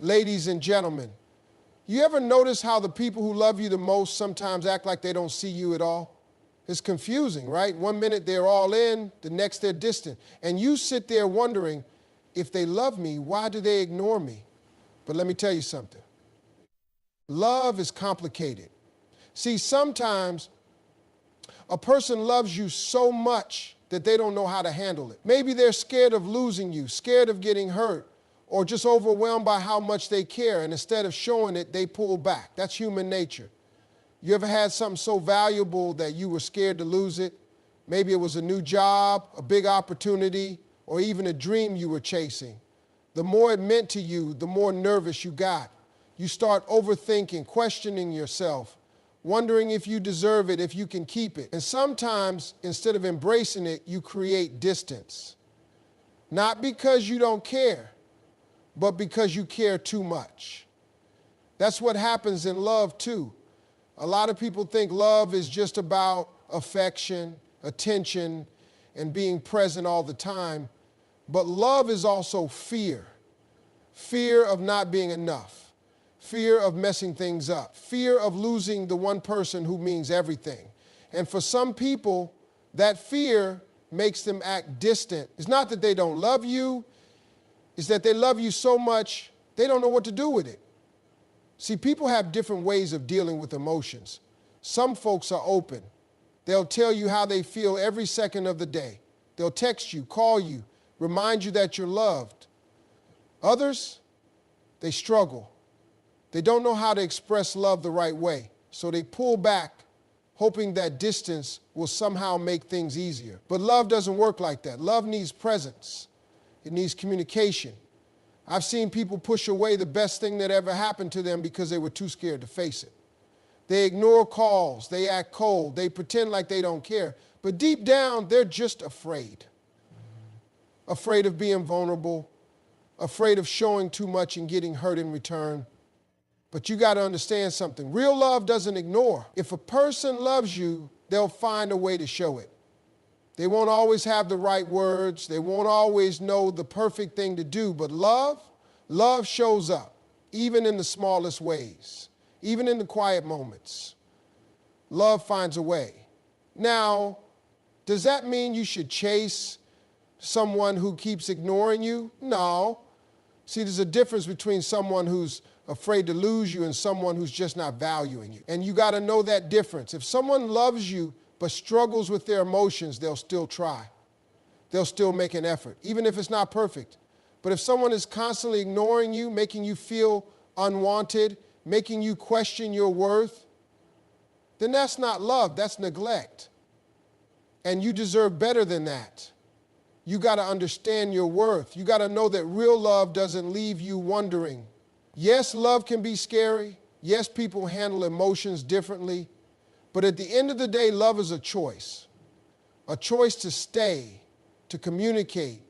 Ladies and gentlemen, you ever notice how the people who love you the most sometimes act like they don't see you at all? It's confusing, right? One minute they're all in, the next they're distant. And you sit there wondering, if they love me, why do they ignore me? But let me tell you something. Love is complicated. See, sometimes a person loves you so much that they don't know how to handle it. Maybe they're scared of losing you, scared of getting hurt, or just overwhelmed by how much they care, and instead of showing it, they pull back. That's human nature. You ever had something so valuable that you were scared to lose it? Maybe it was a new job, a big opportunity, or even a dream you were chasing. The more it meant to you, the more nervous you got. You start overthinking, questioning yourself, wondering if you deserve it, if you can keep it. And sometimes, instead of embracing it, you create distance. Not because you don't care, but because you care too much. That's what happens in love too. A lot of people think love is just about affection, attention, and being present all the time. But love is also fear. Fear of not being enough. Fear of messing things up. Fear of losing the one person who means everything. And for some people, that fear makes them act distant. It's not that they don't love you. Is that they love you so much, they don't know what to do with it. See, people have different ways of dealing with emotions. Some folks are open. They'll tell you how they feel every second of the day. They'll text you, call you, remind you that you're loved. Others, they struggle. They don't know how to express love the right way, so they pull back, hoping that distance will somehow make things easier. But love doesn't work like that. Love needs presence. It needs communication. I've seen people push away the best thing that ever happened to them because they were too scared to face it. They ignore calls, they act cold, they pretend like they don't care. But deep down, they're just afraid. Afraid of being vulnerable, afraid of showing too much and getting hurt in return. But you got to understand something. Real love doesn't ignore. If a person loves you, they'll find a way to show it. They won't always have the right words. They won't always know the perfect thing to do. But love shows up, even in the smallest ways, even in the quiet moments. Love finds a way. Now, does that mean you should chase someone who keeps ignoring you? No. See, there's a difference between someone who's afraid to lose you and someone who's just not valuing you. And you got to know that difference. If someone loves you but struggles with their emotions, they'll still try. They'll still make an effort, even if it's not perfect. But if someone is constantly ignoring you, making you feel unwanted, making you question your worth, then that's not love, that's neglect. And you deserve better than that. You got to understand your worth. You got to know that real love doesn't leave you wondering. Yes, love can be scary. Yes, people handle emotions differently. But at the end of the day, love is a choice to stay, to communicate,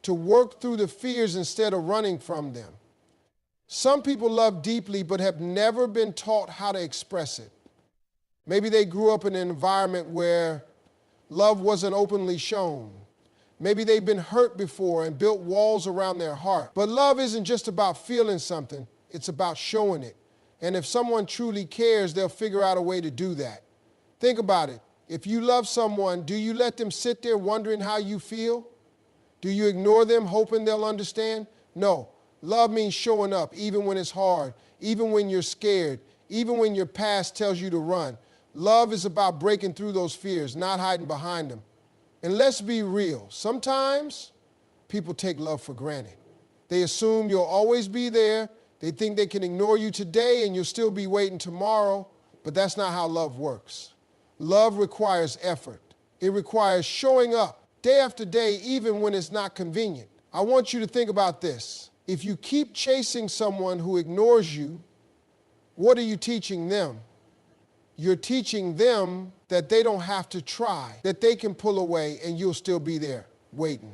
to work through the fears instead of running from them. Some people love deeply but have never been taught how to express it. Maybe they grew up in an environment where love wasn't openly shown. Maybe they've been hurt before and built walls around their heart. But love isn't just about feeling something, it's about showing it. And if someone truly cares, they'll figure out a way to do that. Think about it. If you love someone, do you let them sit there wondering how you feel? Do you ignore them, hoping they'll understand? No. Love means showing up, even when it's hard, even when you're scared, even when your past tells you to run. Love is about breaking through those fears, not hiding behind them. And let's be real. Sometimes people take love for granted. They assume you'll always be there. They think they can ignore you today and you'll still be waiting tomorrow, but that's not how love works. Love requires effort. It requires showing up day after day, even when it's not convenient. I want you to think about this. If you keep chasing someone who ignores you, what are you teaching them? You're teaching them that they don't have to try, that they can pull away and you'll still be there waiting.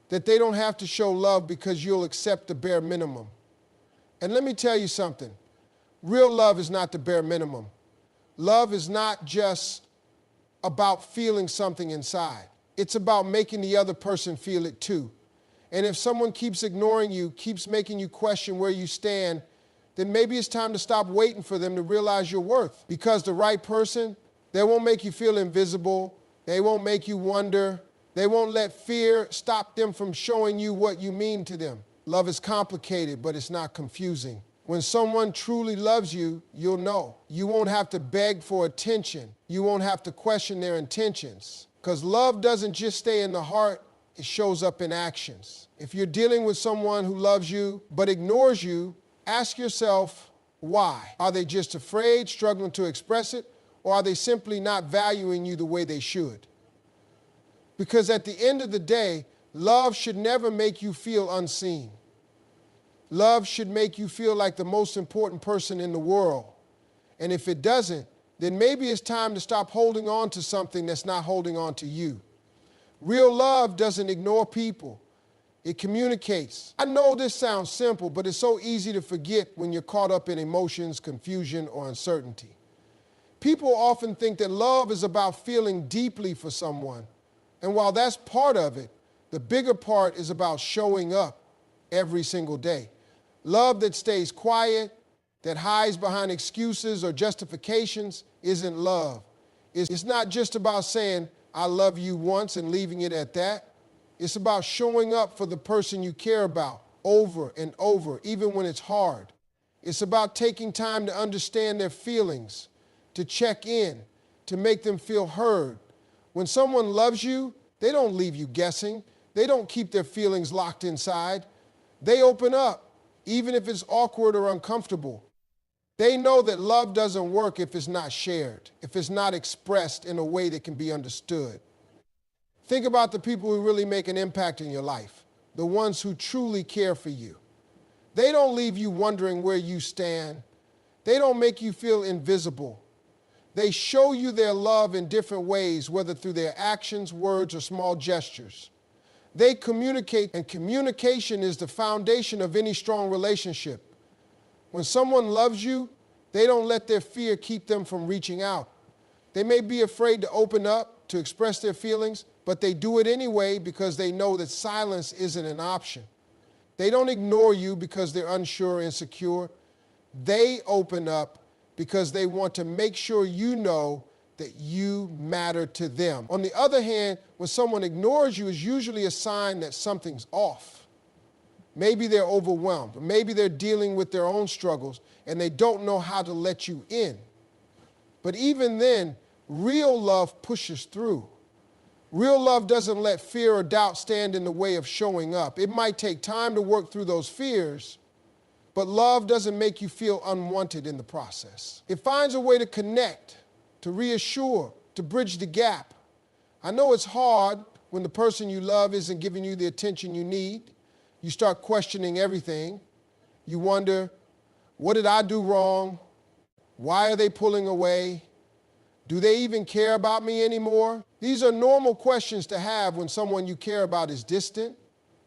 That they don't have to show love because you'll accept the bare minimum. And let me tell you something. Real love is not the bare minimum. Love is not just about feeling something inside. It's about making the other person feel it too. And if someone keeps ignoring you, keeps making you question where you stand, then maybe it's time to stop waiting for them to realize your worth. Because the right person, they won't make you feel invisible. They won't make you wonder. They won't let fear stop them from showing you what you mean to them. Love is complicated, but it's not confusing. When someone truly loves you, you'll know. You won't have to beg for attention. You won't have to question their intentions. Because love doesn't just stay in the heart, it shows up in actions. If you're dealing with someone who loves you but ignores you, ask yourself why. Are they just afraid, struggling to express it, or are they simply not valuing you the way they should? Because at the end of the day, love should never make you feel unseen. Love should make you feel like the most important person in the world. And if it doesn't, then maybe it's time to stop holding on to something that's not holding on to you. Real love doesn't ignore people. It communicates. I know this sounds simple, but it's so easy to forget when you're caught up in emotions, confusion, or uncertainty. People often think that love is about feeling deeply for someone. And while that's part of it, the bigger part is about showing up every single day. Love that stays quiet, that hides behind excuses or justifications isn't love. It's not just about saying, I love you once and leaving it at that. It's about showing up for the person you care about over and over, even when it's hard. It's about taking time to understand their feelings, to check in, to make them feel heard. When someone loves you, they don't leave you guessing. They don't keep their feelings locked inside. They open up, even if it's awkward or uncomfortable. They know that love doesn't work if it's not shared, if it's not expressed in a way that can be understood. Think about the people who really make an impact in your life, the ones who truly care for you. They don't leave you wondering where you stand. They don't make you feel invisible. They show you their love in different ways, whether through their actions, words, or small gestures. They communicate, and communication is the foundation of any strong relationship. When someone loves you, they don't let their fear keep them from reaching out. They may be afraid to open up, to express their feelings, but they do it anyway because they know that silence isn't an option. They don't ignore you because they're unsure or insecure. They open up because they want to make sure you know that you matter to them. On the other hand, when someone ignores you, it's usually a sign that something's off. Maybe they're overwhelmed, or maybe they're dealing with their own struggles and they don't know how to let you in. But even then, real love pushes through. Real love doesn't let fear or doubt stand in the way of showing up. It might take time to work through those fears, but love doesn't make you feel unwanted in the process. It finds a way to connect, to reassure, to bridge the gap. I know it's hard when the person you love isn't giving you the attention you need. You start questioning everything. You wonder, what did I do wrong? Why are they pulling away? Do they even care about me anymore? These are normal questions to have when someone you care about is distant.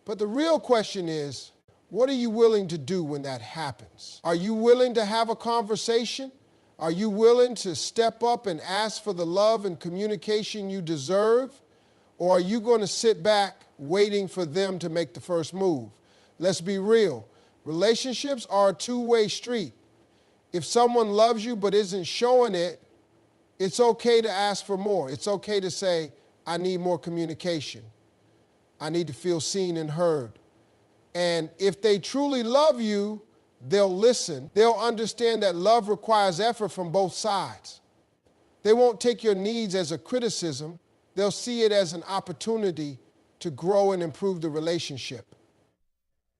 But the real question is, what are you willing to do when that happens? Are you willing to have a conversation? Are you willing to step up and ask for the love and communication you deserve? Or are you going to sit back waiting for them to make the first move? Let's be real. Relationships are a two-way street. If someone loves you but isn't showing it, it's okay to ask for more. It's okay to say, I need more communication. I need to feel seen and heard. And if they truly love you, they'll listen. They'll understand that love requires effort from both sides. They won't take your needs as a criticism. They'll see it as an opportunity to grow and improve the relationship.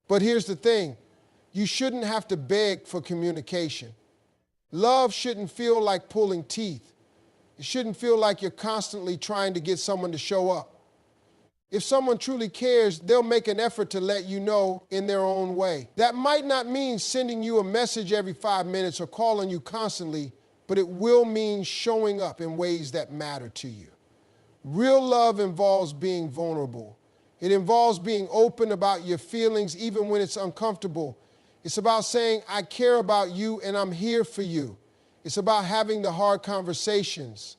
But here's the thing. You shouldn't have to beg for communication. Love shouldn't feel like pulling teeth. It shouldn't feel like you're constantly trying to get someone to show up. If someone truly cares, they'll make an effort to let you know in their own way. That might not mean sending you a message every 5 minutes or calling you constantly, but it will mean showing up in ways that matter to you. Real love involves being vulnerable. It involves being open about your feelings even when it's uncomfortable. It's about saying, I care about you and I'm here for you. It's about having the hard conversations.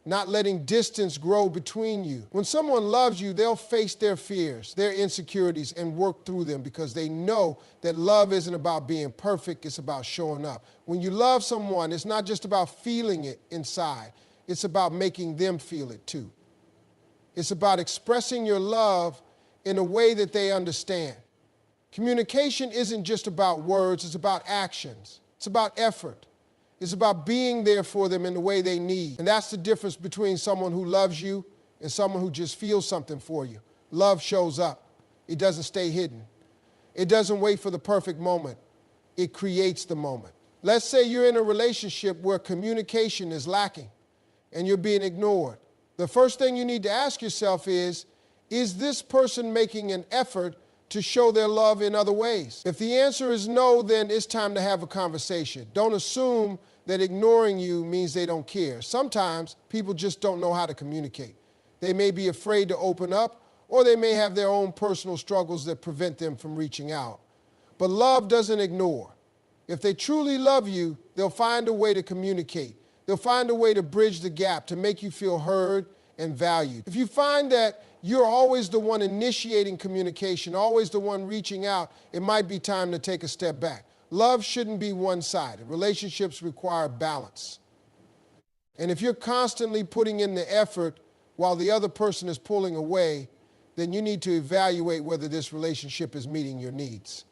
not letting distance grow between you. When someone loves you, they'll face their fears, their insecurities, and work through them because they know that love isn't about being perfect, it's about showing up. When you love someone, it's not just about feeling it inside, it's about making them feel it too. It's about expressing your love in a way that they understand. Communication isn't just about words, it's about actions. It's about effort. It's about being there for them in the way they need. And that's the difference between someone who loves you and someone who just feels something for you. Love shows up. It doesn't stay hidden. It doesn't wait for the perfect moment. It creates the moment. Let's say you're in a relationship where communication is lacking and you're being ignored. The first thing you need to ask yourself is this person making an effort to show their love in other ways? If the answer is no, then it's time to have a conversation. Don't assume that ignoring you means they don't care. Sometimes people just don't know how to communicate. They may be afraid to open up, or they may have their own personal struggles that prevent them from reaching out. But love doesn't ignore. If they truly love you, they'll find a way to communicate. They'll find a way to bridge the gap, to make you feel heard and valued. If you find that you're always the one initiating communication, always the one reaching out, it might be time to take a step back. Love shouldn't be one-sided. Relationships require balance. And if you're constantly putting in the effort while the other person is pulling away, then you need to evaluate whether this relationship is meeting your needs.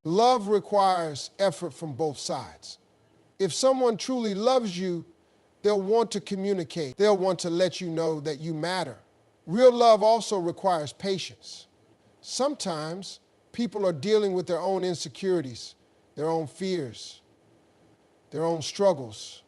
Love requires effort from both sides. If someone truly loves you, they'll want to communicate. They'll want to let you know that you matter. Real love also requires patience. Sometimes people are dealing with their own insecurities, their own fears, their own struggles.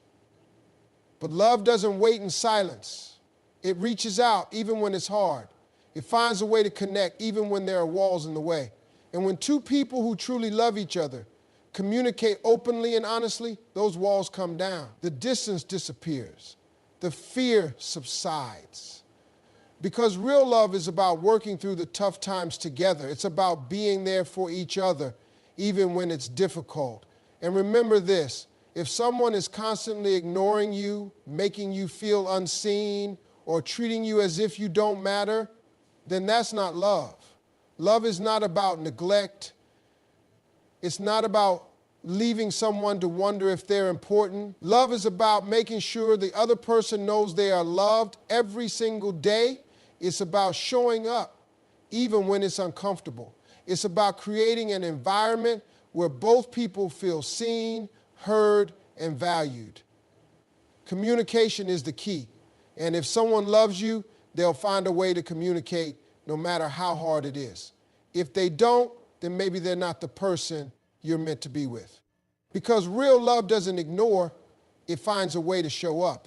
But love doesn't wait in silence. It reaches out even when it's hard. It finds a way to connect even when there are walls in the way. And when two people who truly love each other communicate openly and honestly, those walls come down. The distance disappears. The fear subsides. Because real love is about working through the tough times together. It's about being there for each other, even when it's difficult. And remember this, if someone is constantly ignoring you, making you feel unseen, or treating you as if you don't matter, then that's not love. Love is not about neglect. It's not about leaving someone to wonder if they're important. Love is about making sure the other person knows they are loved every single day. It's about showing up even when it's uncomfortable. It's about creating an environment where both people feel seen, heard, and valued. Communication is the key. And if someone loves you, they'll find a way to communicate no matter how hard it is. If they don't, then maybe they're not the person you're meant to be with. Because real love doesn't ignore, it finds a way to show up.